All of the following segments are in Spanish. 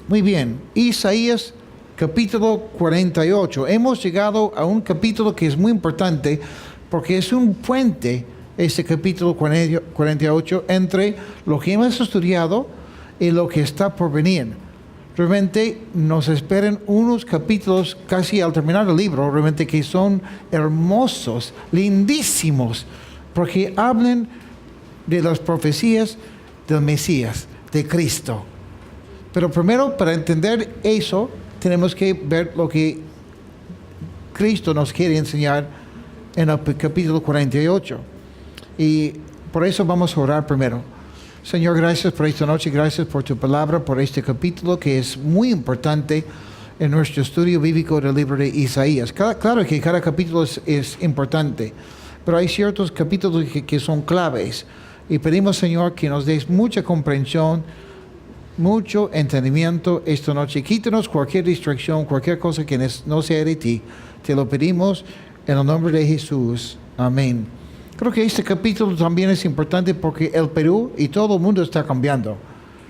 Muy bien, Isaías capítulo 48. Hemos llegado a un capítulo que es muy importante porque es un puente, este capítulo 48, entre lo que hemos estudiado y lo que está por venir. Realmente nos esperan unos capítulos casi al terminar el libro, realmente que son hermosos, lindísimos, porque hablan de las profecías del Mesías, de Cristo. Pero primero, para entender eso, tenemos que ver lo que Cristo nos quiere enseñar en el capítulo 48. Y por eso vamos a orar primero. Señor, gracias por esta noche, gracias por tu palabra, por este capítulo que es muy importante en nuestro estudio bíblico del libro de Isaías. Claro que cada capítulo es importante, pero hay ciertos capítulos que son claves. Y pedimos, Señor, que nos des mucha comprensión, mucho entendimiento esta noche. Quítanos cualquier distracción, cualquier cosa que no sea de ti. Te lo pedimos en el nombre de Jesús. Amén. Creo que este capítulo también es importante porque el Perú y todo el mundo está cambiando.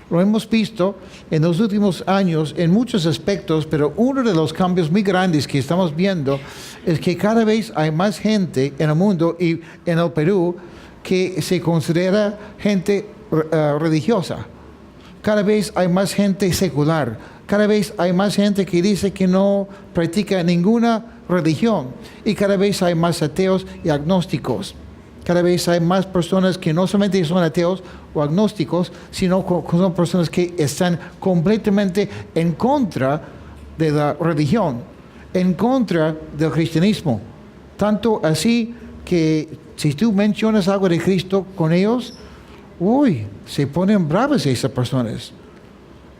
Lo hemos visto en los últimos años en muchos aspectos, pero uno de los cambios muy grandes que estamos viendo es que cada vez hay más gente en el mundo y en el Perú que se considera gente religiosa. Cada vez hay más gente secular. Cada vez hay más gente que dice que no practica ninguna religión. Y cada vez hay más ateos y agnósticos. Cada vez hay más personas que no solamente son ateos o agnósticos, sino que son personas que están completamente en contra de la religión, en contra del cristianismo. Tanto así que si tú mencionas algo de Cristo con ellos, se ponen bravas esas personas.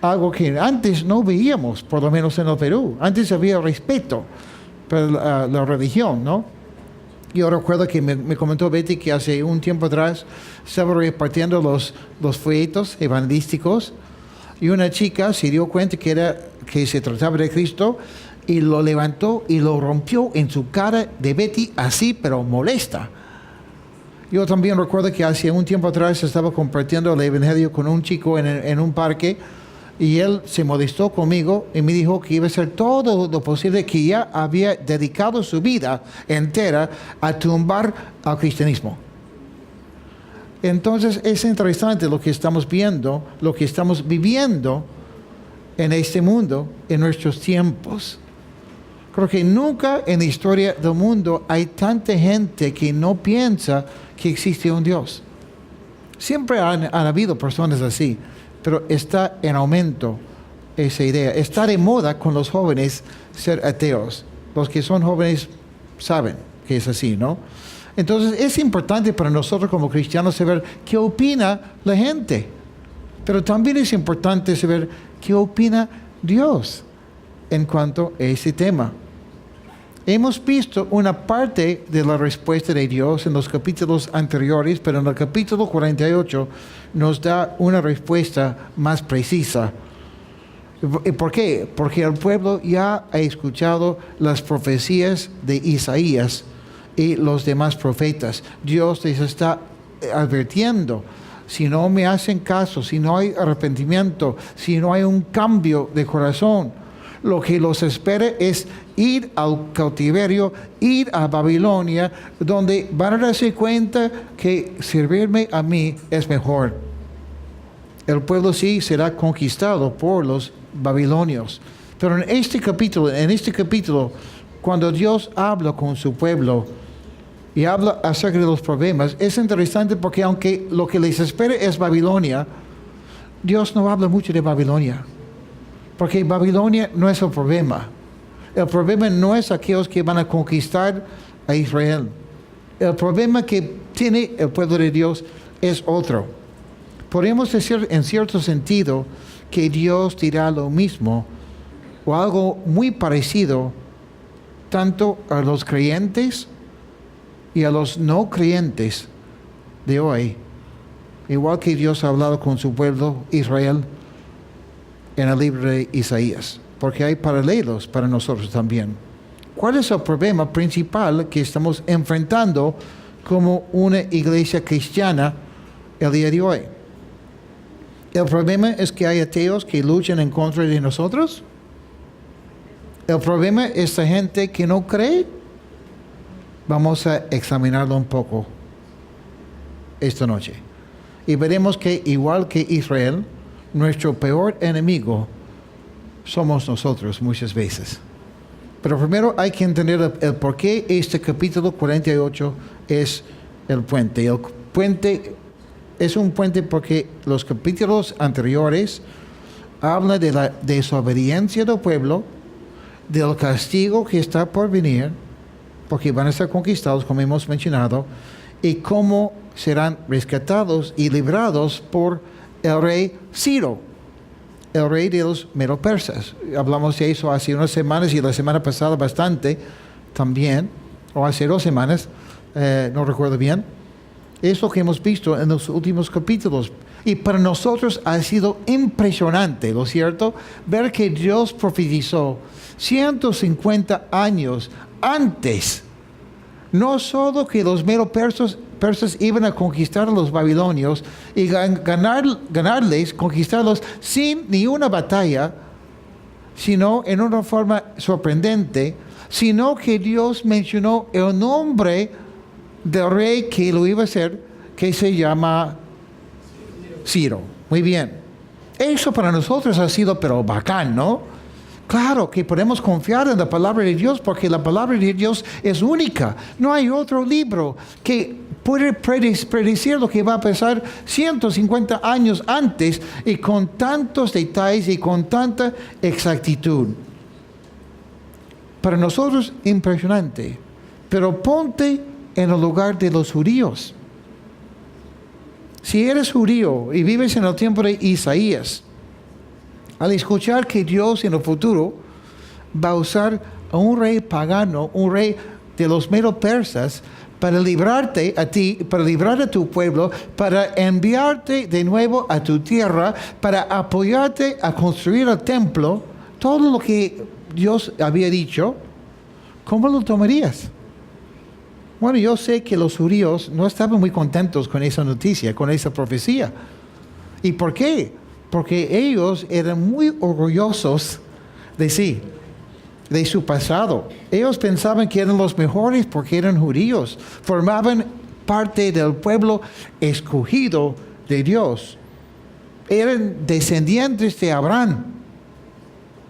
Algo que antes no veíamos, por lo menos en el Perú. Antes había respeto por la religión, ¿no? Yo recuerdo que me comentó Betty que hace un tiempo atrás estaba repartiendo los folletos evangelísticos y una chica se dio cuenta que se trataba de Cristo y lo levantó y lo rompió en su cara de Betty así, pero molesta. Yo también recuerdo que hace un tiempo atrás estaba compartiendo el evangelio con un chico en un parque y él se molestó conmigo y me dijo que iba a hacer todo lo posible, que ya había dedicado su vida entera a tumbar al cristianismo. Entonces es interesante lo que estamos viendo, lo que estamos viviendo en este mundo, en nuestros tiempos. Creo que nunca en la historia del mundo hay tanta gente que no piensa que existe un Dios. Siempre han habido personas así, pero está en aumento esa idea. Está de moda con los jóvenes ser ateos. Los que son jóvenes saben que es así, ¿no? Entonces es importante para nosotros como cristianos saber qué opina la gente. Pero también es importante saber qué opina Dios en cuanto a ese tema. Hemos visto una parte de la respuesta de Dios en los capítulos anteriores, pero en el capítulo 48 nos da una respuesta más precisa. ¿Y por qué? Porque el pueblo ya ha escuchado las profecías de Isaías y los demás profetas. Dios les está advirtiendo: si no me hacen caso, si no hay arrepentimiento, si no hay un cambio de corazón, lo que los espera es ir al cautiverio, ir a Babilonia, donde van a darse cuenta que servirme a mí es mejor. El pueblo sí será conquistado por los babilonios. Pero en este capítulo, cuando Dios habla con su pueblo y habla acerca de los problemas, es interesante porque aunque lo que les espera es Babilonia, Dios no habla mucho de Babilonia. Porque Babilonia no es el problema. El problema no es aquellos que van a conquistar a Israel. El problema que tiene el pueblo de Dios es otro. Podemos decir en cierto sentido que Dios dirá lo mismo o algo muy parecido tanto a los creyentes y a los no creyentes de hoy. Igual que Dios ha hablado con su pueblo Israel en el libro de Isaías, porque hay paralelos para nosotros también. ¿Cuál es el problema principal que estamos enfrentando como una iglesia cristiana el día de hoy? ¿El problema es que hay ateos que luchan en contra de nosotros? ¿El problema es la gente que no cree? Vamos a examinarlo un poco esta noche. Y veremos que igual que Israel, nuestro peor enemigo somos nosotros muchas veces. Pero primero hay que entender el por qué este capítulo 48 es el puente. El puente es un puente porque los capítulos anteriores hablan de la desobediencia del pueblo, del castigo que está por venir, porque van a ser conquistados, como hemos mencionado, y cómo serán rescatados y librados por el rey Ciro, el rey de los medo-persas. Hablamos de eso hace unas semanas y la semana pasada bastante también, o hace 2 semanas, no recuerdo bien. Es lo que hemos visto en los últimos capítulos. Y para nosotros ha sido impresionante, ¿no es cierto? Ver que Dios profetizó 150 años antes, no solo que los medo-persas iban a conquistar a los babilonios y ganarles, conquistarlos sin ni una batalla, sino en una forma sorprendente, sino que Dios mencionó el nombre del rey que lo iba a hacer, que se llama Ciro. Muy bien. Eso para nosotros ha sido pero bacán, ¿no? Claro que podemos confiar en la palabra de Dios porque la palabra de Dios es única. No hay otro libro que puede predecir lo que va a pasar 150 años antes y con tantos detalles y con tanta exactitud. Para nosotros impresionante. Pero ponte en el lugar de los judíos. Si eres judío y vives en el tiempo de Isaías, al escuchar que Dios en el futuro va a usar a un rey pagano, un rey de los medo-persas, para librarte a ti, para librar a tu pueblo, para enviarte de nuevo a tu tierra, para apoyarte a construir el templo, todo lo que Dios había dicho, ¿cómo lo tomarías? Bueno, yo sé que los judíos no estaban muy contentos con esa noticia, con esa profecía. ¿Y por qué? Porque ellos eran muy orgullosos de sí, de su pasado. Ellos pensaban que eran los mejores porque eran judíos, formaban parte del pueblo escogido de Dios. Eran descendientes de Abraham.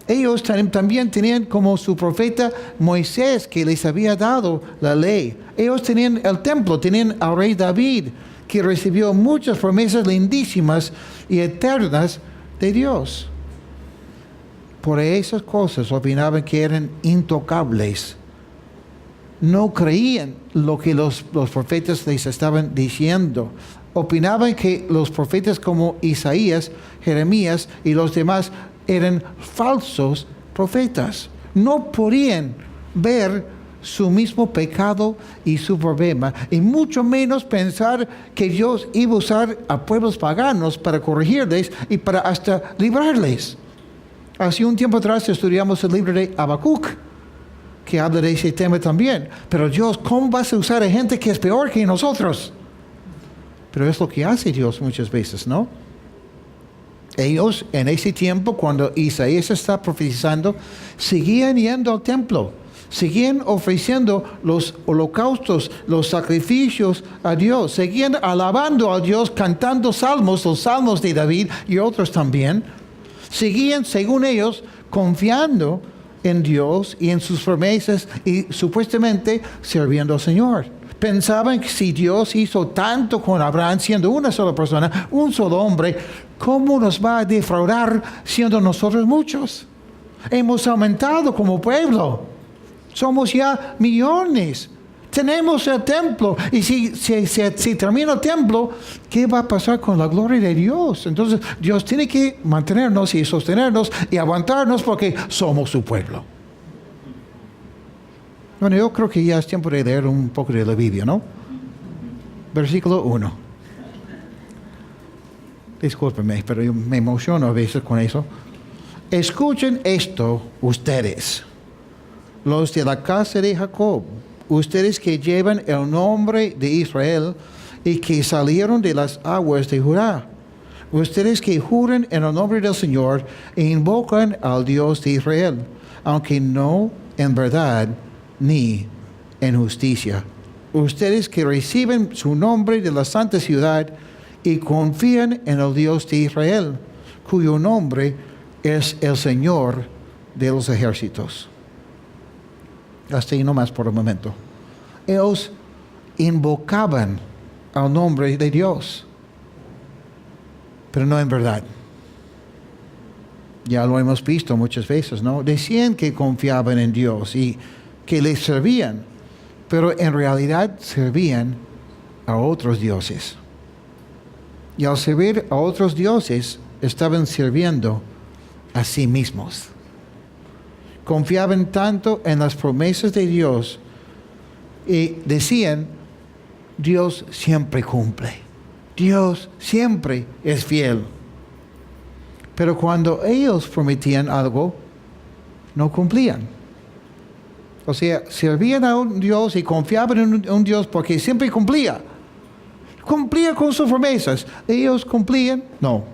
Ellos también tenían como su profeta Moisés, que les había dado la ley. Ellos tenían el templo, tenían al rey David, que recibió muchas promesas lindísimas y eternas de Dios. Por esas cosas opinaban que eran intocables. No creían lo que los profetas les estaban diciendo. Opinaban que los profetas como Isaías, Jeremías y los demás eran falsos profetas. No podían ver su mismo pecado y su problema, y mucho menos pensar que Dios iba a usar a pueblos paganos para corregirles y para hasta librarles. Hace un tiempo atrás estudiamos el libro de Habacuc, que habla de ese tema también. Pero Dios, ¿cómo vas a usar a gente que es peor que nosotros? Pero es lo que hace Dios muchas veces, ¿no? Ellos en ese tiempo, cuando Isaías está profetizando, seguían yendo al templo, seguían ofreciendo los holocaustos, los sacrificios a Dios, seguían alabando a Dios, cantando salmos, los salmos de David y otros también. Seguían, según ellos, confiando en Dios y en sus promesas y supuestamente sirviendo al Señor. Pensaban que si Dios hizo tanto con Abraham siendo una sola persona, un solo hombre, ¿cómo nos va a defraudar siendo nosotros muchos? Hemos aumentado como pueblo. Somos ya millones. Tenemos el templo. Y si termina el templo, ¿qué va a pasar con la gloria de Dios? Entonces, Dios tiene que mantenernos y sostenernos y aguantarnos porque somos su pueblo. Bueno, yo creo que ya es tiempo de leer un poco de la Biblia, ¿no? Versículo 1. Discúlpenme, pero yo me emociono a veces con eso. Escuchen esto ustedes, los de la casa de Jacob, ustedes que llevan el nombre de Israel y que salieron de las aguas de Judá. Ustedes que juran en el nombre del Señor e invocan al Dios de Israel, aunque no en verdad ni en justicia. Ustedes que reciben su nombre de la santa ciudad y confían en el Dios de Israel, cuyo nombre es el Señor de los ejércitos. Hasta ahí nomás por un momento. Ellos invocaban al nombre de Dios, pero no en verdad. Ya lo hemos visto muchas veces, ¿no? Decían que confiaban en Dios y que le servían, pero en realidad servían a otros dioses. Y al servir a otros dioses, estaban sirviendo a sí mismos. Confiaban tanto en las promesas de Dios y decían, Dios siempre cumple. Dios siempre es fiel. Pero cuando ellos prometían algo, no cumplían. O sea, servían a un Dios y confiaban en un Dios porque siempre cumplía. Cumplía con sus promesas. ¿Ellos cumplían? No.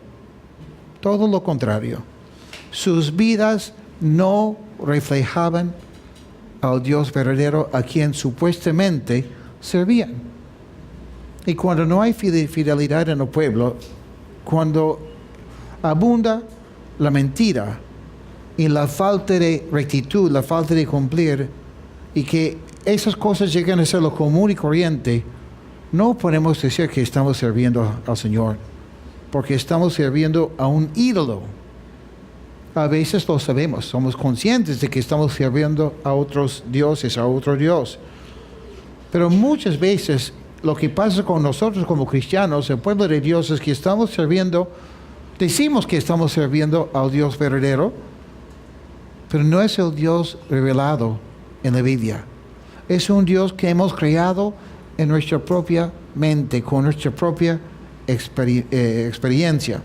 Todo lo contrario. Sus vidas no reflejaban al Dios verdadero a quien supuestamente servían. Y cuando no hay fidelidad en el pueblo, cuando abunda la mentira y la falta de rectitud, la falta de cumplir, y que esas cosas llegan a ser lo común y corriente, no podemos decir que estamos sirviendo al Señor, porque estamos sirviendo a un ídolo. A veces lo sabemos, somos conscientes de que estamos sirviendo a otros dioses, a otro Dios. Pero muchas veces lo que pasa con nosotros como cristianos, el pueblo de Dios, es que estamos sirviendo, decimos que estamos sirviendo al Dios verdadero, pero no es el Dios revelado en la Biblia. Es un Dios que hemos creado en nuestra propia mente, con nuestra propia experiencia.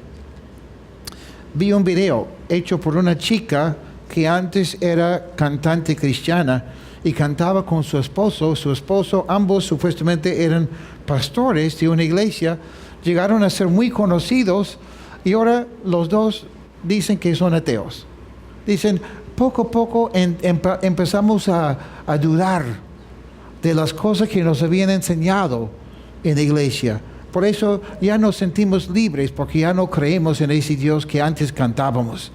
Vi un video hecho por una chica que antes era cantante cristiana y cantaba con su esposo, ambos supuestamente eran pastores de una iglesia, llegaron a ser muy conocidos y ahora los dos dicen que son ateos. Dicen, poco a poco empezamos a dudar de las cosas que nos habían enseñado en la iglesia. Por eso ya nos sentimos libres, porque ya no creemos en ese Dios que antes cantábamos.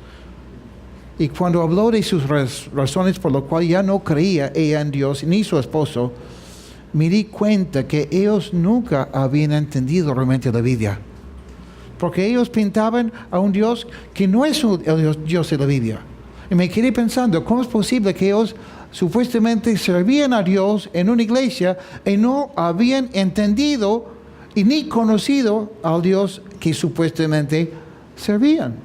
Y cuando habló de sus razones por las cuales ya no creía ella en Dios, ni su esposo, me di cuenta que ellos nunca habían entendido realmente la Biblia. Porque ellos pintaban a un Dios que no es el Dios de la Biblia. Y me quedé pensando, ¿cómo es posible que ellos supuestamente servían a Dios en una iglesia y no habían entendido y ni conocido al Dios que supuestamente servían?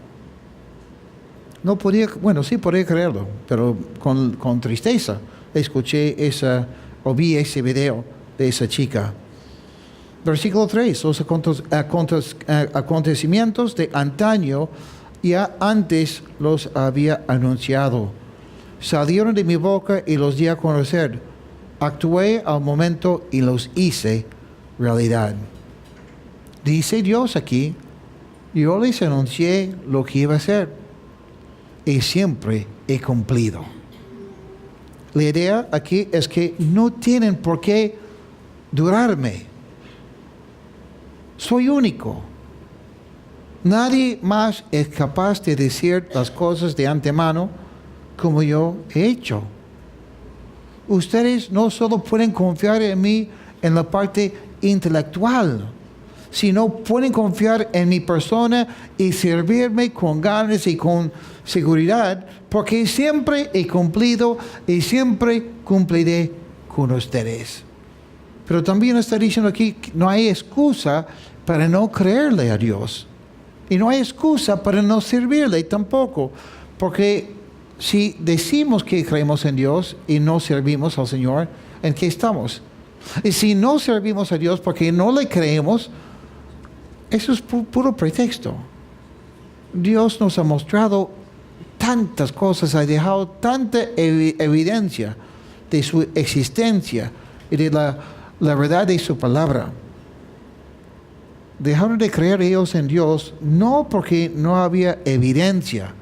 No podía, bueno, sí podía creerlo, pero con tristeza escuché o vi ese video de esa chica. Versículo 3, los acontecimientos de antaño ya antes los había anunciado. Salieron de mi boca y los di a conocer. Actué al momento y los hice realidad. Dice Dios aquí, yo les anuncié lo que iba a hacer y siempre he cumplido. La idea aquí es que no tienen por qué durarme. Soy único. Nadie más es capaz de decir las cosas de antemano como yo he hecho. Ustedes no solo pueden confiar en mí en la parte intelectual, sino pueden confiar en mi persona y servirme con ganas y con seguridad, porque siempre he cumplido y siempre cumpliré con ustedes. Pero también está diciendo aquí que no hay excusa para no creerle a Dios. Y no hay excusa para no servirle tampoco. Porque si decimos que creemos en Dios y no servimos al Señor, ¿en qué estamos? Y si no servimos a Dios porque no le creemos, eso es puro pretexto. Dios nos ha mostrado tantas cosas, ha dejado tanta evidencia de su existencia y de la verdad de su palabra. dejaron de creer ellos en Dios no porque no había evidencia,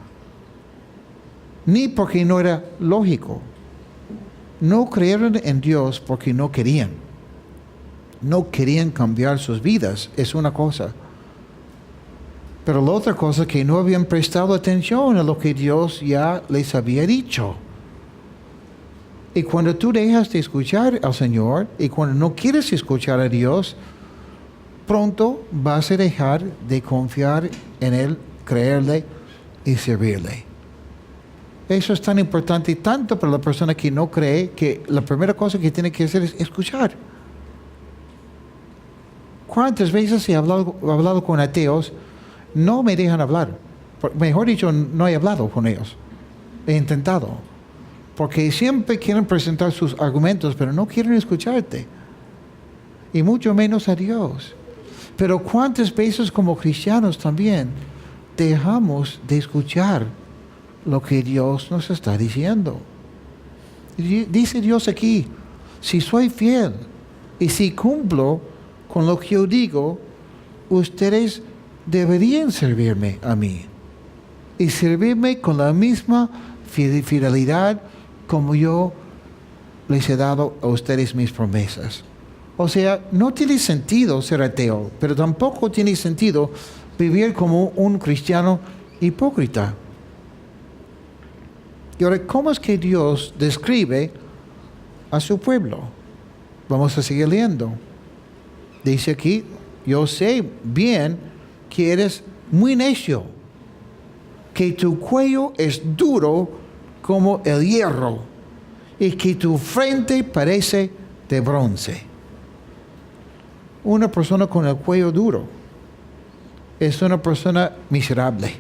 ni porque no era lógico. No creyeron en Dios porque no querían. No querían cambiar sus vidas, es una cosa. Pero la otra cosa es que no habían prestado atención a lo que Dios ya les había dicho. Y cuando tú dejas de escuchar al Señor y cuando no quieres escuchar a Dios, pronto vas a dejar de confiar en Él, creerle y servirle. Eso es tan importante, tanto para la persona que no cree, que la primera cosa que tiene que hacer es escuchar. ¿Cuántas veces he hablado con ateos? No me dejan hablar. Mejor dicho, no he hablado con ellos. He intentado. Porque siempre quieren presentar sus argumentos, pero no quieren escucharte. Y mucho menos a Dios. Pero ¿cuántas veces como cristianos también dejamos de escuchar lo que Dios nos está diciendo? Dice Dios aquí, si soy fiel y si cumplo con lo que yo digo, ustedes deberían servirme a mí. Y servirme con la misma fidelidad como yo les he dado a ustedes mis promesas. O sea, no tiene sentido ser ateo, pero tampoco tiene sentido vivir como un cristiano hipócrita. Y ahora, ¿cómo es que Dios describe a su pueblo? Vamos a seguir leyendo. Dice aquí, yo sé bien que eres muy necio, que tu cuello es duro como el hierro y que tu frente parece de bronce. Una persona con el cuello duro es una persona miserable.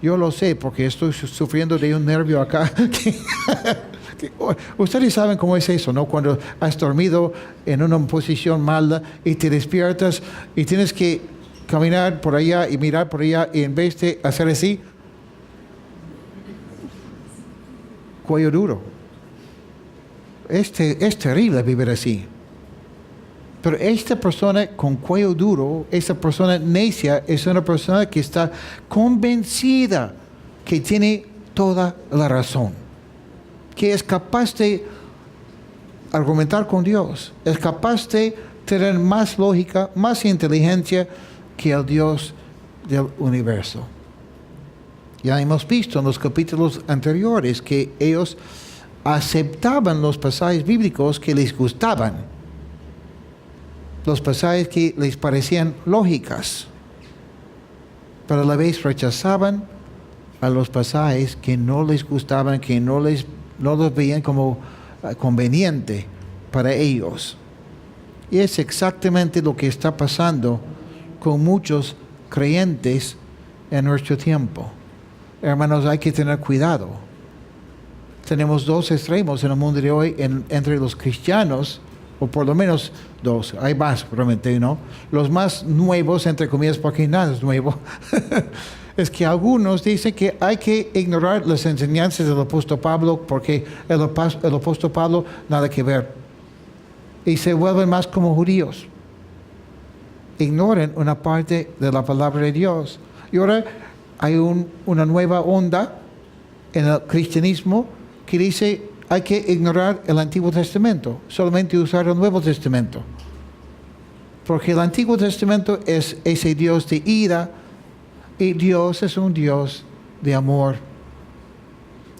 Yo lo sé porque estoy sufriendo de un nervio acá. Ustedes saben cómo es eso, ¿no? Cuando has dormido en una posición mala y te despiertas y tienes que caminar por allá y mirar por allá y en vez de hacer así, cuello duro. Es terrible vivir así. Pero esta persona con cuello duro, esta persona necia, es una persona que está convencida que tiene toda la razón, que es capaz de argumentar con Dios, es capaz de tener más lógica, más inteligencia que el Dios del universo. Ya hemos visto en los capítulos anteriores que ellos aceptaban los pasajes bíblicos que les gustaban, los pasajes que les parecían lógicas, pero a la vez rechazaban a los pasajes que no les gustaban, que no los veían como conveniente para ellos. Y es exactamente lo que está pasando con muchos creyentes en nuestro tiempo. Hermanos, hay que tener cuidado. Tenemos dos extremos en el mundo de hoy entre los cristianos, o por lo menos dos, hay más realmente, ¿no? Los más nuevos, entre comillas, porque nada es nuevo, es que algunos dicen que hay que ignorar las enseñanzas del apóstol Pablo porque el apóstol Pablo nada que ver. Y se vuelven más como judíos. Ignoran una parte de la palabra de Dios. Y ahora hay una nueva onda en el cristianismo que dice hay que ignorar el Antiguo Testamento, solamente usar el Nuevo Testamento. Porque el Antiguo Testamento es ese Dios de ira y Dios es un Dios de amor.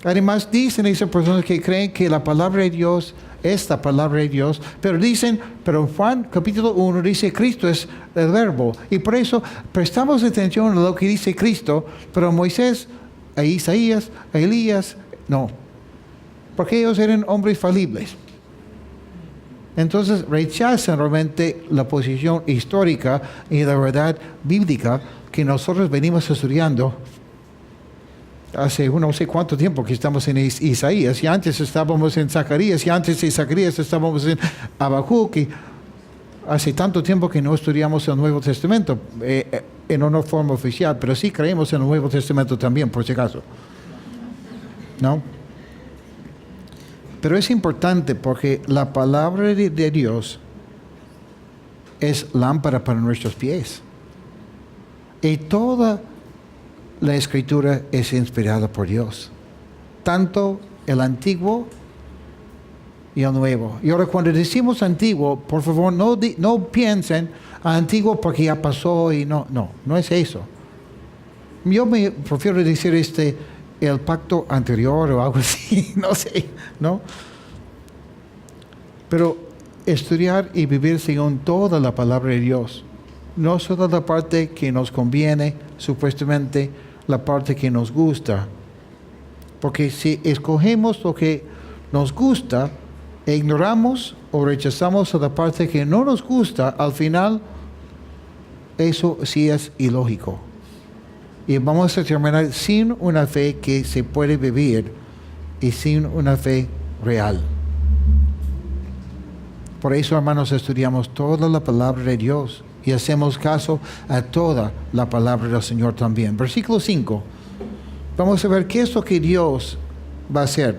Además dicen esas personas que creen que la palabra de Dios es la palabra de Dios, pero en Juan capítulo 1 dice Cristo es el verbo. Y por eso prestamos atención a lo que dice Cristo, pero a Moisés, a Isaías, a Elías, no. Porque ellos eran hombres falibles. Entonces rechazan realmente la posición histórica y la verdad bíblica que nosotros venimos estudiando hace no sé cuánto tiempo que estamos en Isaías, y antes estábamos en Zacarías, y antes de Zacarías estábamos en Habacuc, y hace tanto tiempo que no estudiamos el Nuevo Testamento en una forma oficial, pero sí creemos en el Nuevo Testamento también, por si acaso. ¿No? Pero es importante porque la palabra de Dios es lámpara para nuestros pies. Y toda la Escritura es inspirada por Dios. Tanto el Antiguo y el Nuevo. Y ahora cuando decimos Antiguo, por favor, no piensen Antiguo porque ya pasó y no es eso. Yo me prefiero decir el pacto anterior o algo así, no sé, ¿no? Pero estudiar y vivir según toda la palabra de Dios. No solo la parte que nos conviene, supuestamente la parte que nos gusta. Porque si escogemos lo que nos gusta e ignoramos o rechazamos la parte que no nos gusta, al final eso sí es ilógico. Y vamos a terminar sin una fe que se puede vivir y sin una fe real. Por eso, hermanos, estudiamos toda la palabra de Dios y hacemos caso a toda la palabra del Señor también. Versículo 5. Vamos a ver qué es lo que Dios va a hacer.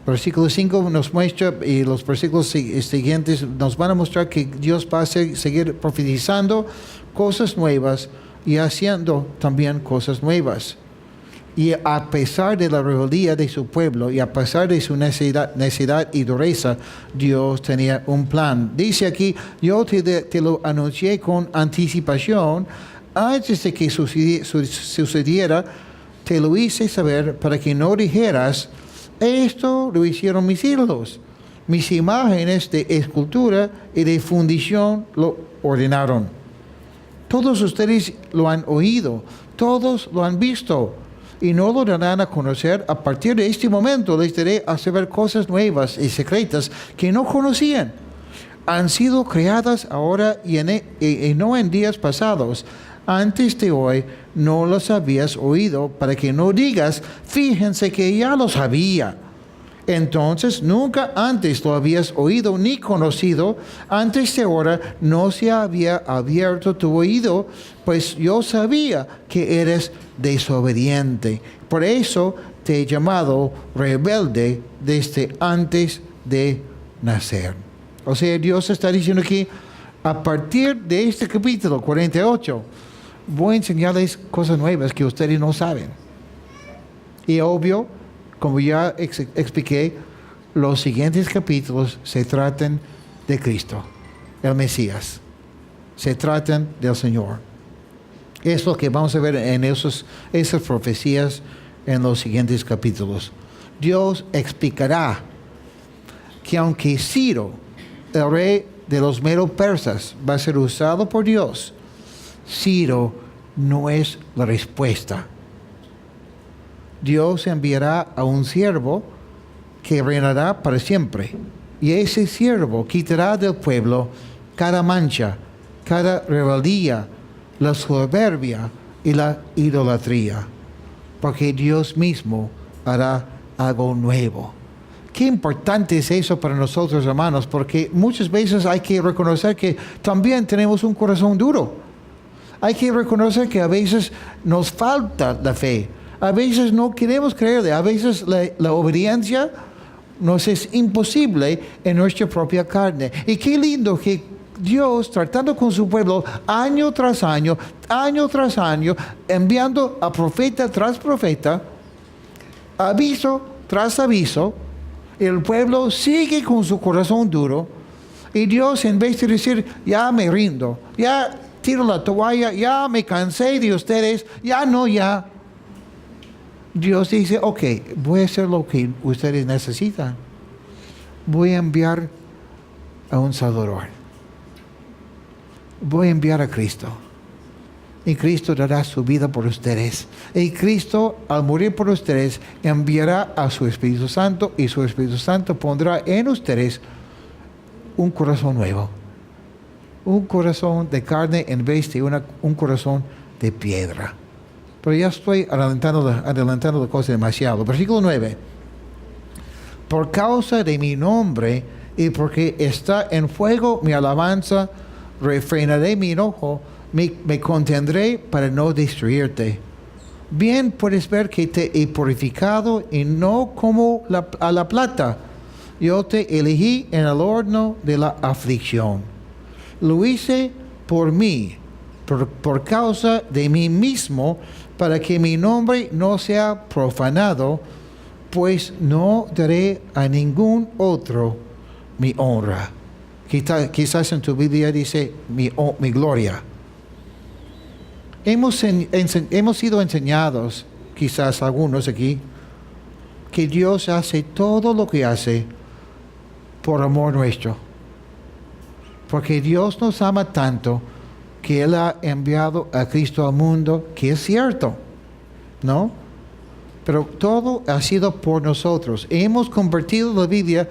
Versículo 5 nos muestra, y los versículos siguientes nos van a mostrar que Dios va a seguir profetizando cosas nuevas y haciendo también cosas nuevas. Y a pesar de la rebeldía de su pueblo y a pesar de su necedad y dureza, Dios tenía un plan. Dice aquí, yo te lo anuncié con anticipación, antes de que sucediera, te lo hice saber para que no dijeras, esto lo hicieron mis ídolos, mis imágenes de escultura y de fundición lo ordenaron. Todos ustedes lo han oído, todos lo han visto. Y no lo darán a conocer. A partir de este momento les daré a saber cosas nuevas y secretas que no conocían. Han sido creadas ahora y no en días pasados. Antes de hoy no los habías oído, para que no digas, fíjense que ya lo sabía. Entonces nunca antes lo habías oído ni conocido. Antes de ahora no se había abierto tu oído, pues yo sabía que eres desobediente. Por eso te he llamado rebelde desde antes de nacer. O sea, Dios está diciendo aquí, a partir de este capítulo 48, voy a enseñarles cosas nuevas que ustedes no saben. Y obvio, como ya expliqué, los siguientes capítulos se tratan de Cristo, el Mesías. Se tratan del Señor. Es lo que vamos a ver en esas profecías en los siguientes capítulos. Dios explicará que aunque Ciro, el rey de los Medo-Persas, va a ser usado por Dios, Ciro no es la respuesta. Dios enviará a un siervo que reinará para siempre. Y ese siervo quitará del pueblo cada mancha, cada rebeldía, la soberbia y la idolatría. Porque Dios mismo hará algo nuevo. Qué importante es eso para nosotros, hermanos, porque muchas veces hay que reconocer que también tenemos un corazón duro. Hay que reconocer que a veces nos falta la fe. A veces no queremos creerle, a veces la obediencia nos es imposible en nuestra propia carne. Y qué lindo que Dios, tratando con su pueblo año tras año, enviando a profeta tras profeta, aviso tras aviso, el pueblo sigue con su corazón duro, y Dios, en vez de decir, ya me rindo, ya tiro la toalla, ya me cansé de ustedes, ya. Dios dice, ok, voy a hacer lo que ustedes necesitan. Voy a enviar a un Salvador. Voy a enviar a Cristo. Y Cristo dará su vida por ustedes. Y Cristo, al morir por ustedes, enviará a su Espíritu Santo. Y su Espíritu Santo pondrá en ustedes un corazón nuevo. Un corazón de carne en vez de un corazón de piedra. Pero ya estoy adelantando la cosa demasiado. Versículo 9. Por causa de mi nombre y porque está en fuego mi alabanza, refrenaré mi enojo, me contendré para no destruirte. Bien puedes ver que te he purificado y no como a la plata. Yo te elegí en el horno de la aflicción. Lo hice por mí, por causa de mí mismo, para que mi nombre no sea profanado, pues no daré a ningún otro mi honra. Quizás en tu Biblia dice mi gloria. Hemos sido enseñados, quizás algunos aquí, que Dios hace todo lo que hace por amor nuestro. Porque Dios nos ama tanto que Él ha enviado a Cristo al mundo, que es cierto, ¿no? Pero todo ha sido por nosotros. Hemos convertido la Biblia,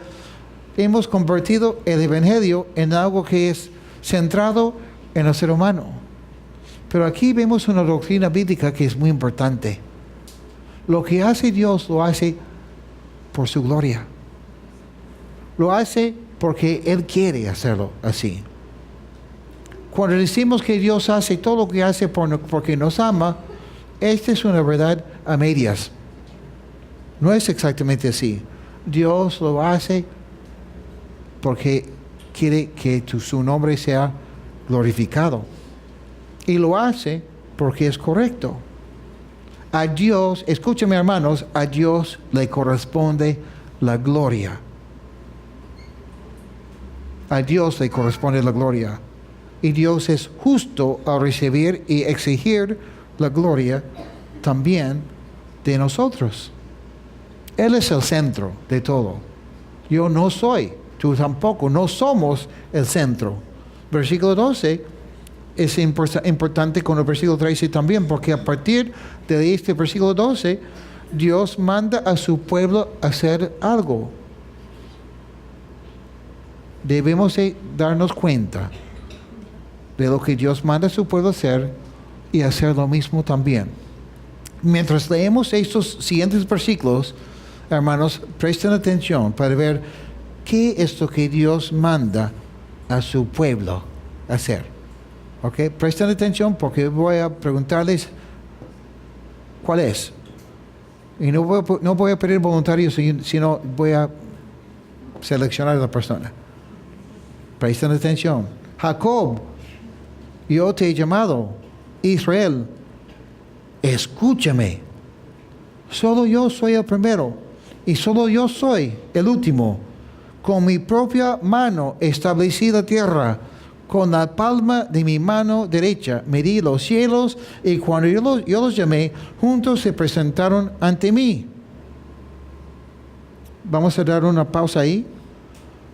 hemos convertido el Evangelio en algo que es centrado en el ser humano. Pero aquí vemos una doctrina bíblica que es muy importante. Lo que hace Dios lo hace por su gloria. Lo hace porque Él quiere hacerlo así. Cuando decimos que Dios hace todo lo que hace porque nos ama, esta es una verdad a medias. No es exactamente así. Dios lo hace porque quiere que su nombre sea glorificado. Y lo hace porque es correcto. A Dios, escúchame hermanos, a Dios le corresponde la gloria. A Dios le corresponde la gloria. Y Dios es justo al recibir y exigir la gloria también de nosotros. Él es el centro de todo. Yo no soy, tú tampoco, no somos el centro. Versículo 12 es importante con el versículo 13 también, porque a partir de este versículo 12, Dios manda a su pueblo a hacer algo. Debemos darnos cuenta de lo que Dios manda a su pueblo hacer y hacer lo mismo también. Mientras leemos estos siguientes versículos, hermanos, presten atención para ver qué es lo que Dios manda a su pueblo hacer. ¿Ok? Presten atención porque voy a preguntarles cuál es. Y no voy a pedir voluntarios, sino voy a seleccionar a la persona. Presten atención. Jacob, yo te he llamado. Israel, escúchame. Solo yo soy el primero y solo yo soy el último. Con mi propia mano establecí la tierra. Con la palma de mi mano derecha medí los cielos, y cuando yo los llamé, juntos se presentaron ante mí. Vamos a dar una pausa ahí.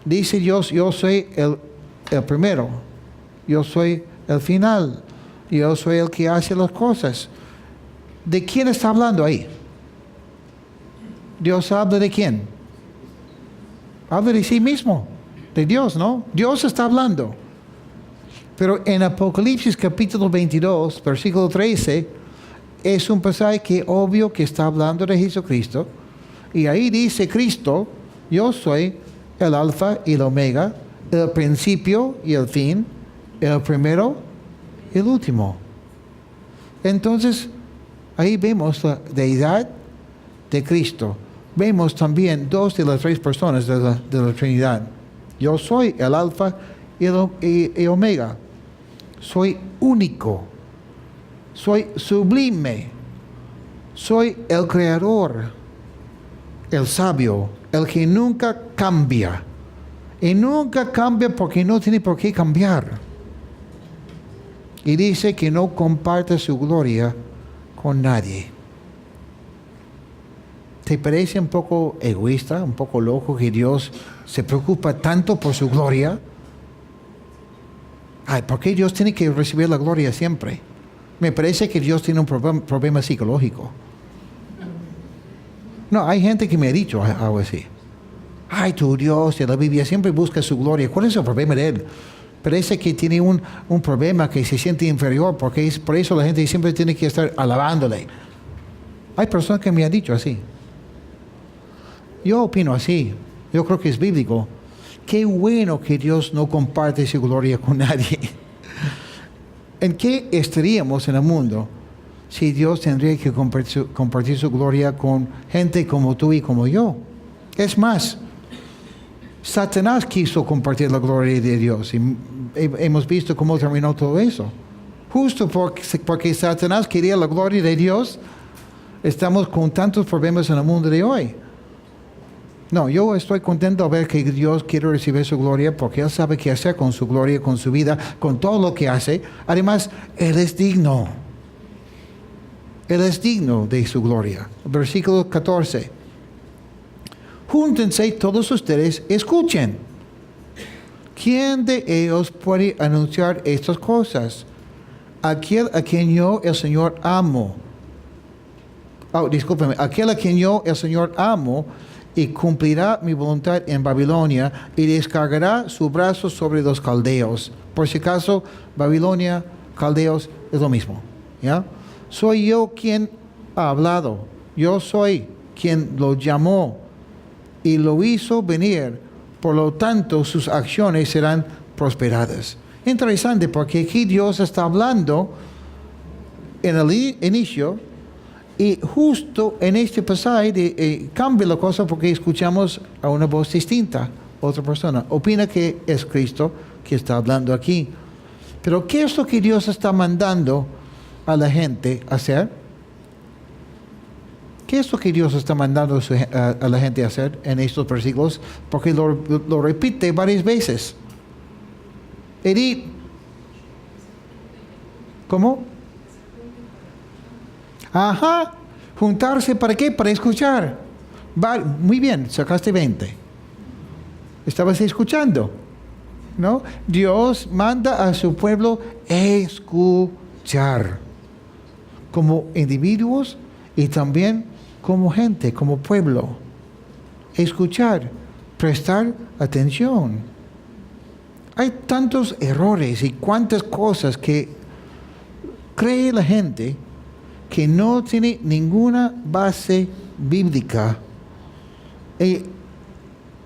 Dice Dios, yo soy el primero. Yo soy el final. Yo soy el que hace las cosas. ¿De quién está hablando ahí? Dios habla de quién. Habla de sí mismo. De Dios, ¿no? Dios está hablando. Pero en Apocalipsis capítulo 22, versículo 13, es un pasaje que obvio que está hablando de Jesucristo. Y ahí dice Cristo, yo soy el alfa y el omega, el principio y el fin, el primero y el último. Entonces, ahí vemos la deidad de Cristo. Vemos también dos de las tres personas de la Trinidad. Yo soy el alfa y el omega. Soy único. Soy sublime. Soy el creador, el sabio, el que nunca cambia. Y nunca cambia porque no tiene por qué cambiar. Y dice que no comparte su gloria con nadie. ¿Te parece un poco egoísta, un poco loco que Dios se preocupa tanto por su gloria? Ay, ¿por qué Dios tiene que recibir la gloria siempre? Me parece que Dios tiene un problema psicológico. No, hay gente que me ha dicho algo así. Ay, tu Dios de la Biblia siempre busca su gloria. ¿Cuál es el problema de Él? Parece que tiene un problema, que se siente inferior, porque por eso la gente siempre tiene que estar alabándole. Hay personas que me han dicho así. Yo opino así. Yo creo que es bíblico. Qué bueno que Dios no comparte su gloria con nadie. ¿En qué estaríamos en el mundo si Dios tendría que compartir su gloria con gente como tú y como yo? Es más, Satanás quiso compartir la gloria de Dios y hemos visto cómo terminó todo eso. Justo porque Satanás quería la gloria de Dios, estamos con tantos problemas en el mundo de hoy. No, yo estoy contento de ver que Dios quiere recibir su gloria porque Él sabe qué hacer con su gloria, con su vida, con todo lo que hace. Además, Él es digno. Él es digno de su gloria. Versículo 14. Júntense todos ustedes, escuchen. ¿Quién de ellos puede anunciar estas cosas? Aquel a quien yo, el Señor, amo. Discúlpeme. Aquel a quien yo, el Señor, amo, y cumplirá mi voluntad en Babilonia, y descargará su brazo sobre los caldeos. Por si acaso, Babilonia, caldeos, es lo mismo. ¿Ya? Soy yo quien ha hablado. Yo soy quien lo llamó y lo hizo venir. Por lo tanto, sus acciones serán prosperadas. Interesante, porque aquí Dios está hablando en el inicio, y justo en este pasaje cambia la cosa porque escuchamos a una voz distinta. Otra persona opina que es Cristo que está hablando aquí. Pero ¿qué es lo que Dios está mandando a la gente hacer? ¿Qué es lo que Dios está mandando a la gente hacer en estos versículos? Porque lo repite varias veces. Edith. ¿Cómo? Ajá. ¿Juntarse para qué? Para escuchar. Muy bien, sacaste 20. Estabas escuchando, ¿no? Dios manda a su pueblo escuchar. Como individuos y también como gente, como pueblo. Escuchar, prestar atención. Hay tantos errores y cuantas cosas que cree la gente que no tiene ninguna base bíblica,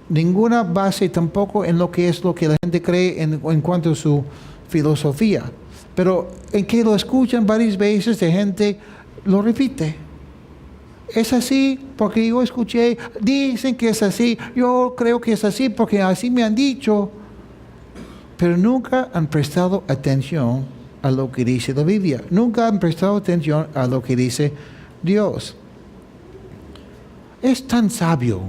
ninguna base tampoco en lo que la gente cree en cuanto a su filosofía, pero en que lo escuchan varias veces de gente, lo repite. Es así porque yo escuché, dicen que es así, yo creo que es así porque así me han dicho, pero nunca han prestado atención a lo que dice la Biblia. Nunca han prestado atención a lo que dice Dios. Es tan sabio,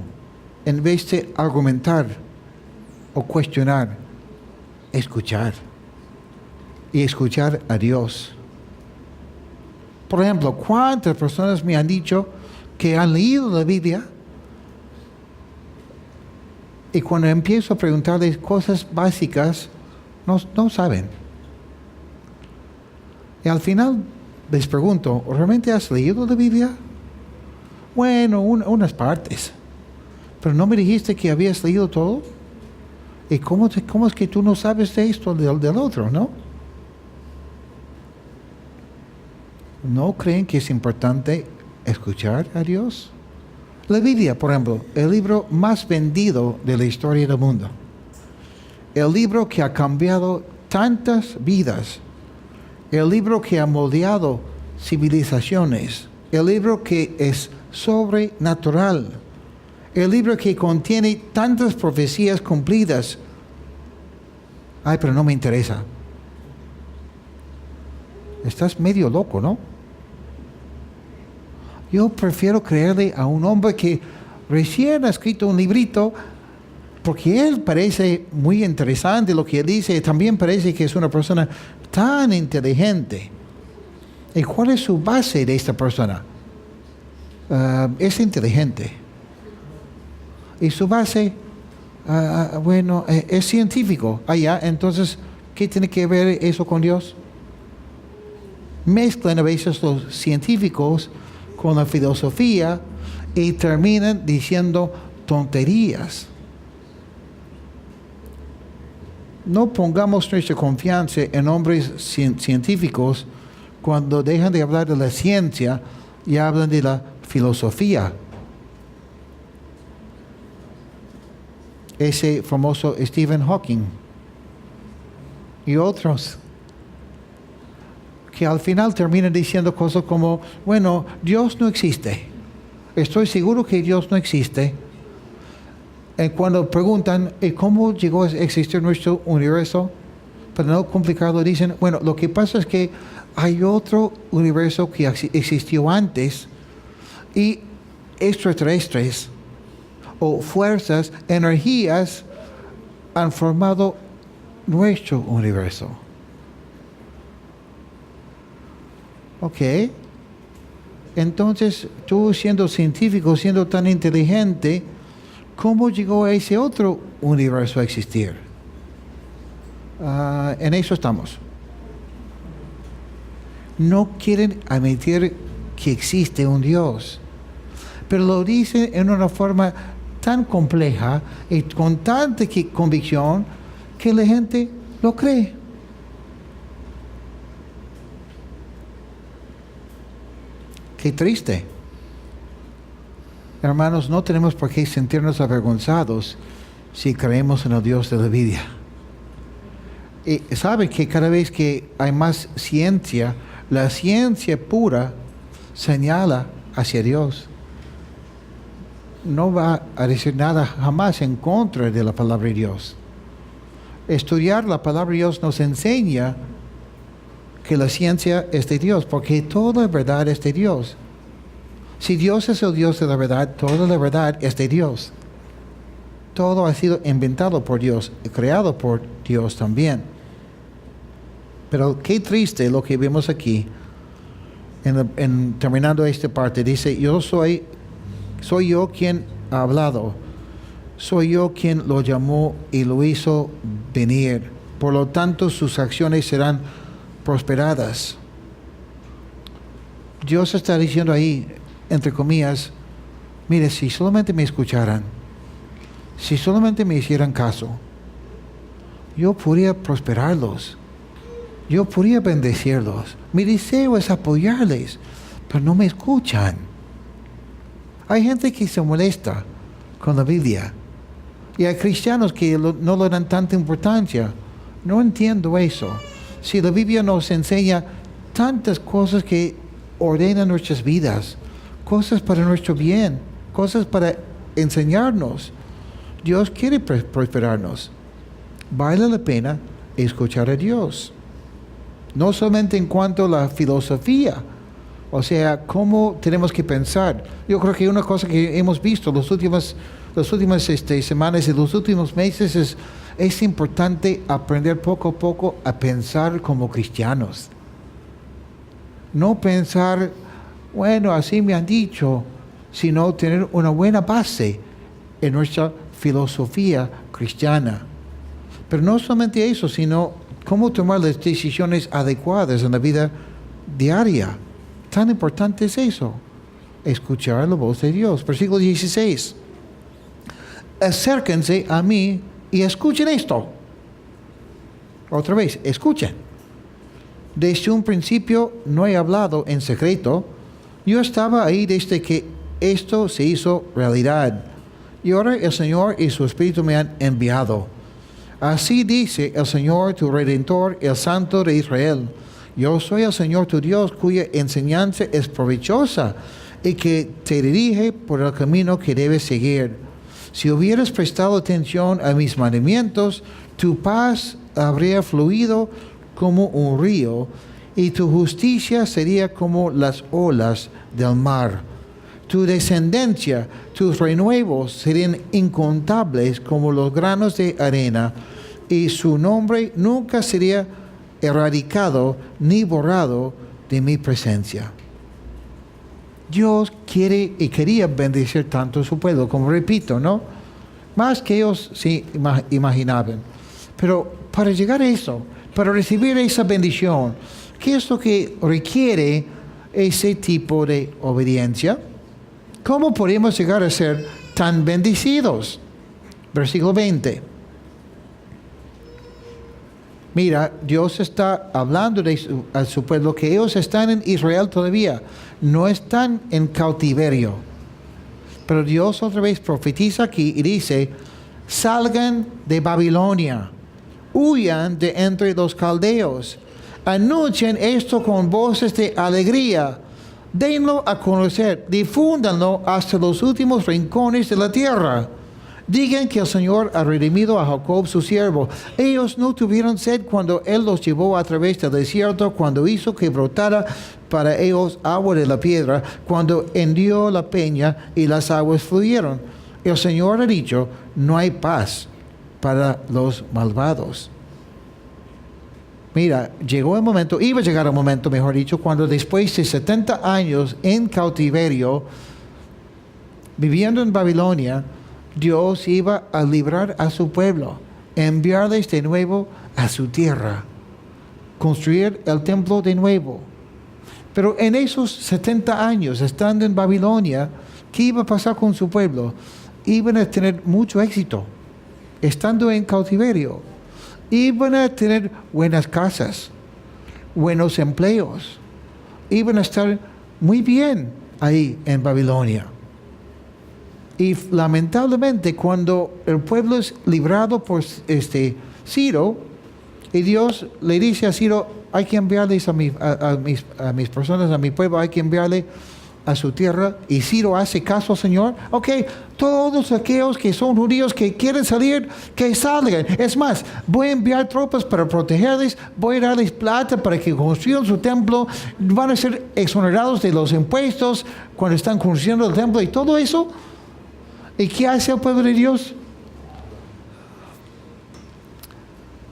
en vez de argumentar o cuestionar, escuchar. Y escuchar a Dios. Por ejemplo, ¿cuántas personas me han dicho que han leído la Biblia? Y cuando empiezo a preguntarles cosas básicas, no saben. Y al final les pregunto, ¿realmente has leído la Biblia? Bueno, unas partes. Pero no me dijiste que habías leído todo. ¿Y cómo es que tú no sabes de esto del otro, no? ¿No creen que es importante escuchar a Dios? La Biblia, por ejemplo, el libro más vendido de la historia del mundo. El libro que ha cambiado tantas vidas. El libro que ha moldeado civilizaciones. El libro que es sobrenatural. El libro que contiene tantas profecías cumplidas. Ay, pero no me interesa. Estás medio loco, ¿no? Yo prefiero creerle a un hombre que recién ha escrito un librito porque él parece muy interesante lo que él dice. También parece que es una persona tan inteligente. ¿Y cuál es su base de esta persona? Es inteligente. Y su base, es científico. Entonces, ¿qué tiene que ver eso con Dios? Mezclan a veces los científicos con la filosofía y terminan diciendo tonterías. No pongamos nuestra confianza en hombres científicos cuando dejan de hablar de la ciencia y hablan de la filosofía. Ese famoso Stephen Hawking y otros que al final terminan diciendo cosas como, bueno, Dios no existe. Estoy seguro que Dios no existe. Cuando preguntan, ¿cómo llegó a existir nuestro universo? Para no complicarlo, dicen, bueno, lo que pasa es que hay otro universo que existió antes y extraterrestres o fuerzas, energías han formado nuestro universo. Ok. Entonces, tú siendo científico, siendo tan inteligente, ¿cómo llegó a ese otro universo a existir? En eso estamos. No quieren admitir que existe un Dios, pero lo dicen en una forma tan compleja y con tanta convicción que la gente lo cree. Qué triste. Hermanos, no tenemos por qué sentirnos avergonzados si creemos en el Dios de la Biblia. Y sabe que cada vez que hay más ciencia, la ciencia pura señala hacia Dios. No va a decir nada jamás en contra de la palabra de Dios. Estudiar la palabra de Dios nos enseña que la ciencia es de Dios, porque toda verdad es de Dios. Si Dios es el Dios de la verdad, toda la verdad es de Dios. Todo ha sido inventado por Dios, creado por Dios también. Pero qué triste lo que vemos aquí, terminando esta parte, dice, soy yo quien ha hablado, soy yo quien lo llamó y lo hizo venir. Por lo tanto, sus acciones serán prosperadas. Dios está diciendo ahí, entre comillas, mire, si solamente me escucharan, si solamente me hicieran caso, yo podría prosperarlos, yo podría bendecirlos. Mi deseo es apoyarles, pero no me escuchan. Hay gente que se molesta con la Biblia y hay cristianos que no le dan tanta importancia. No entiendo eso. Si la Biblia nos enseña tantas cosas que ordenan nuestras vidas, cosas para nuestro bien, cosas para enseñarnos, Dios quiere prosperarnos. Vale la pena escuchar a Dios. No solamente en cuanto a la filosofía, o sea, cómo tenemos que pensar. Yo creo que una cosa que hemos visto las últimas semanas y los últimos meses es importante aprender poco a poco a pensar como cristianos. No pensar, bueno, así me han dicho, sino tener una buena base en nuestra filosofía cristiana. Pero no solamente eso, sino cómo tomar las decisiones adecuadas en la vida diaria. Tan importante es eso, escuchar la voz de Dios. Versículo 16. Acérquense a mí y escuchen esto. Otra vez, escuchen. Desde un principio no he hablado en secreto. Yo estaba ahí desde que esto se hizo realidad. Y ahora el Señor y su Espíritu me han enviado. Así dice el Señor tu Redentor, el Santo de Israel. Yo soy el Señor tu Dios, cuya enseñanza es provechosa y que te dirige por el camino que debes seguir. Si hubieras prestado atención a mis mandamientos, tu paz habría fluido como un río y tu justicia sería como las olas del mar. Tu descendencia, tus renuevos serían incontables como los granos de arena, y su nombre nunca sería erradicado ni borrado de mi presencia. Dios quiere y quería bendecir tanto a su pueblo, como repito, ¿no? Más que ellos se imaginaban. Pero para llegar a eso, para recibir esa bendición, ¿qué es lo que requiere ese tipo de obediencia? ¿Cómo podemos llegar a ser tan bendecidos? Versículo 20. Mira, Dios está hablando a su pueblo que ellos están en Israel todavía, no están en cautiverio. Pero Dios otra vez profetiza aquí y dice, salgan de Babilonia, huyan de entre los caldeos, anuncien esto con voces de alegría, denlo a conocer, difúndanlo hasta los últimos rincones de la tierra. Digan que el Señor ha redimido a Jacob su siervo. Ellos no tuvieron sed cuando Él los llevó a través del desierto, cuando hizo que brotara para ellos agua de la piedra, cuando hendió la peña y las aguas fluyeron. El Señor ha dicho, no hay paz para los malvados. Mira, llegó el momento, iba a llegar el momento, mejor dicho, cuando después de 70 años en cautiverio, viviendo en Babilonia, Dios iba a librar a su pueblo, enviarles de nuevo a su tierra, construir el templo de nuevo. Pero en esos 70 años, estando en Babilonia, ¿qué iba a pasar con su pueblo? Iban a tener mucho éxito, estando en cautiverio. Iban a tener buenas casas, buenos empleos. Iban a estar muy bien ahí en Babilonia. Y lamentablemente cuando el pueblo es librado por Ciro, y Dios le dice a Ciro, hay que enviarles a mis personas, a mi pueblo, hay que enviarle a su tierra, y Ciro hace caso al Señor. Ok, todos aquellos que son judíos que quieren salir, que salgan. Es más, voy a enviar tropas para protegerles, voy a darles plata para que construyan su templo, van a ser exonerados de los impuestos cuando están construyendo el templo y todo eso. ¿Y qué hace el pueblo de Dios?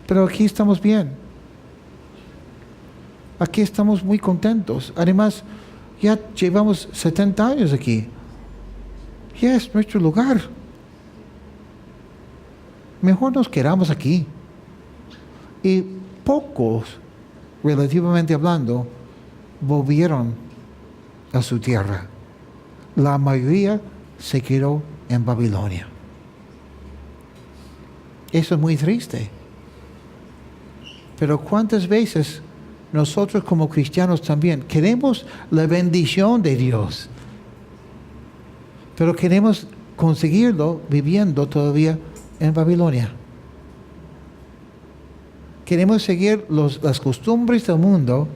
Pero aquí estamos bien. Aquí estamos muy contentos. Además, ya llevamos 70 años aquí. Ya es nuestro lugar. Mejor nos quedamos aquí. Y pocos, relativamente hablando, volvieron a su tierra. La mayoría se quedó en Babilonia. Eso es muy triste. Pero ¿cuántas veces nosotros como cristianos también queremos la bendición de Dios, pero queremos conseguirlo viviendo todavía en Babilonia? Queremos seguir las costumbres del mundo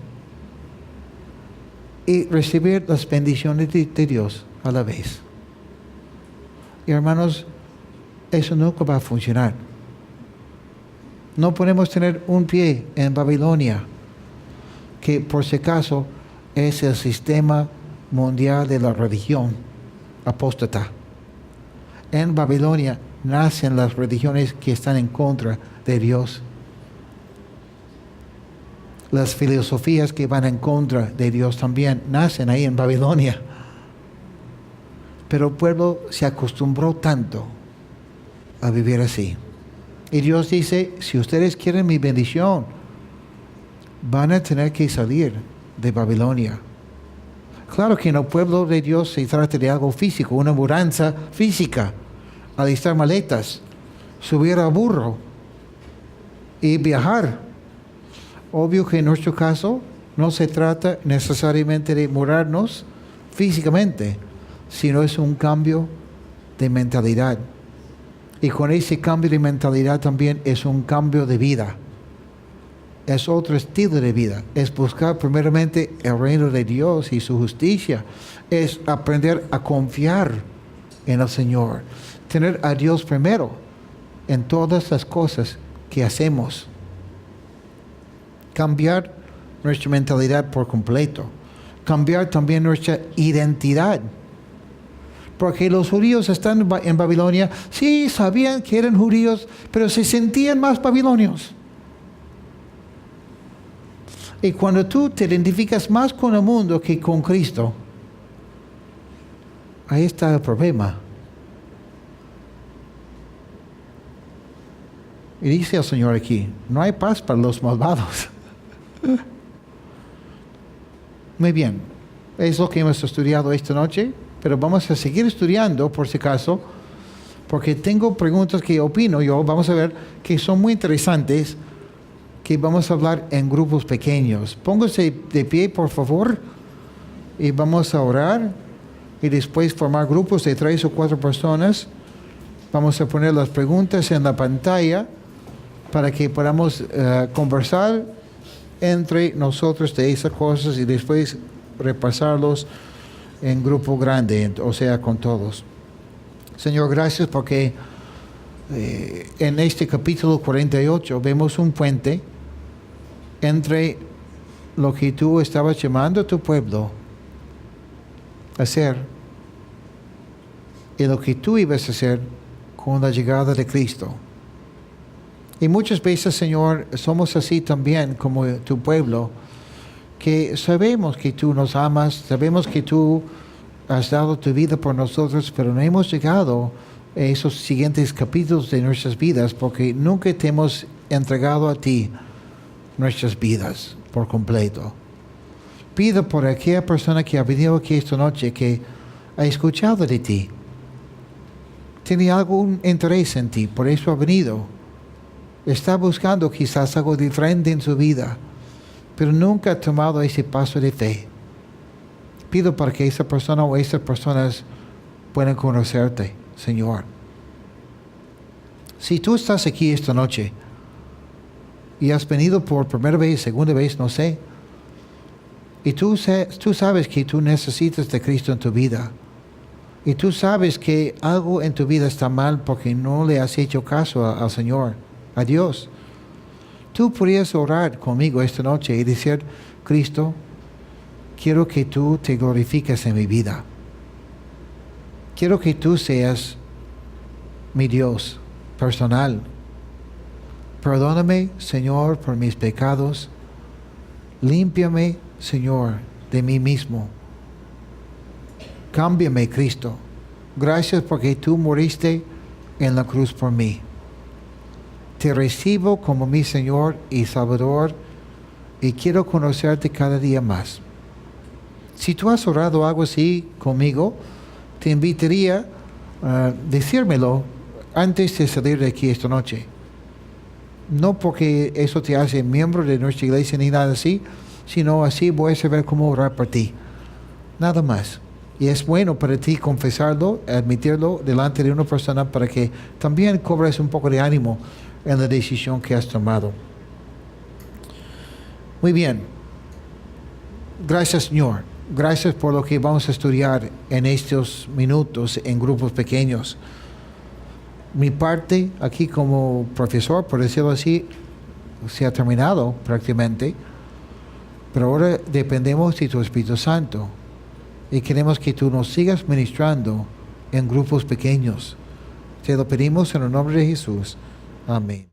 y recibir las bendiciones de Dios a la vez. Y hermanos, eso nunca va a funcionar. No podemos tener un pie en Babilonia, que por si acaso es el sistema mundial de la religión apóstata. En Babilonia nacen las religiones que están en contra de Dios. Las filosofías que van en contra de Dios también nacen ahí en Babilonia. Pero el pueblo se acostumbró tanto a vivir así. Y Dios dice, si ustedes quieren mi bendición, van a tener que salir de Babilonia. Claro que en el pueblo de Dios se trata de algo físico, una mudanza física, alistar maletas, subir a burro y viajar. Obvio que en nuestro caso no se trata necesariamente de mudarnos físicamente, sino es un cambio de mentalidad. Y con ese cambio de mentalidad también es un cambio de vida. Es otro estilo de vida. Es buscar primeramente el reino de Dios y su justicia. Es aprender a confiar en el Señor. Tener a Dios primero en todas las cosas que hacemos. Cambiar nuestra mentalidad por completo. Cambiar también nuestra identidad. Porque los judíos están en Babilonia, sí sabían que eran judíos, pero se sentían más babilonios. Y cuando tú te identificas más con el mundo que con Cristo, ahí está el problema. Y dice el Señor aquí, no hay paz para los malvados. Muy bien, es lo que hemos estudiado esta noche. Pero vamos a seguir estudiando, por si acaso, porque tengo preguntas que opino yo, vamos a ver, que son muy interesantes, que vamos a hablar en grupos pequeños. Póngase de pie, por favor, y vamos a orar, y después formar grupos de 3 o 4 personas. Vamos a poner las preguntas en la pantalla, para que podamos conversar entre nosotros de esas cosas, y después repasarlos en grupo grande, o sea, con todos. Señor, gracias porque en este capítulo 48 vemos un puente entre lo que tú estabas llamando a tu pueblo a hacer y lo que tú ibas a hacer con la llegada de Cristo. Y muchas veces, Señor, somos así también como tu pueblo, que sabemos que tú nos amas, sabemos que tú has dado tu vida por nosotros, pero no hemos llegado a esos siguientes capítulos de nuestras vidas porque nunca te hemos entregado a ti nuestras vidas por completo. Pido por aquella persona que ha venido aquí esta noche, que ha escuchado de ti, tiene algún interés en ti, por eso ha venido. Está buscando quizás algo diferente en su vida, pero nunca ha tomado ese paso de fe. Pido para que esa persona o esas personas puedan conocerte, Señor. Si tú estás aquí esta noche y has venido por primera vez, segunda vez, no sé, y tú sabes que tú necesitas de Cristo en tu vida, y tú sabes que algo en tu vida está mal porque no le has hecho caso al Señor, a Dios, tú podrías orar conmigo esta noche y decir: Cristo, quiero que tú te glorifiques en mi vida. Quiero que tú seas mi Dios personal. Perdóname, Señor, por mis pecados. Límpiame, Señor, de mí mismo. Cámbiame, Cristo. Gracias porque tú moriste en la cruz por mí. Te recibo como mi Señor y Salvador y quiero conocerte cada día más. Si tú has orado algo así conmigo, te invitaría a decírmelo antes de salir de aquí esta noche. No porque eso te hace miembro de nuestra iglesia ni nada así, sino así voy a saber cómo orar por ti. Nada más. Y es bueno para ti confesarlo, admitirlo delante de una persona para que también cobres un poco de ánimo en la decisión que has tomado. Muy bien. Gracias, Señor. Gracias por lo que vamos a estudiar en estos minutos en grupos pequeños. Mi parte aquí como profesor, por decirlo así, se ha terminado prácticamente, pero ahora dependemos de tu Espíritu Santo y queremos que tú nos sigas ministrando en grupos pequeños. Te lo pedimos en el nombre de Jesús. Amén.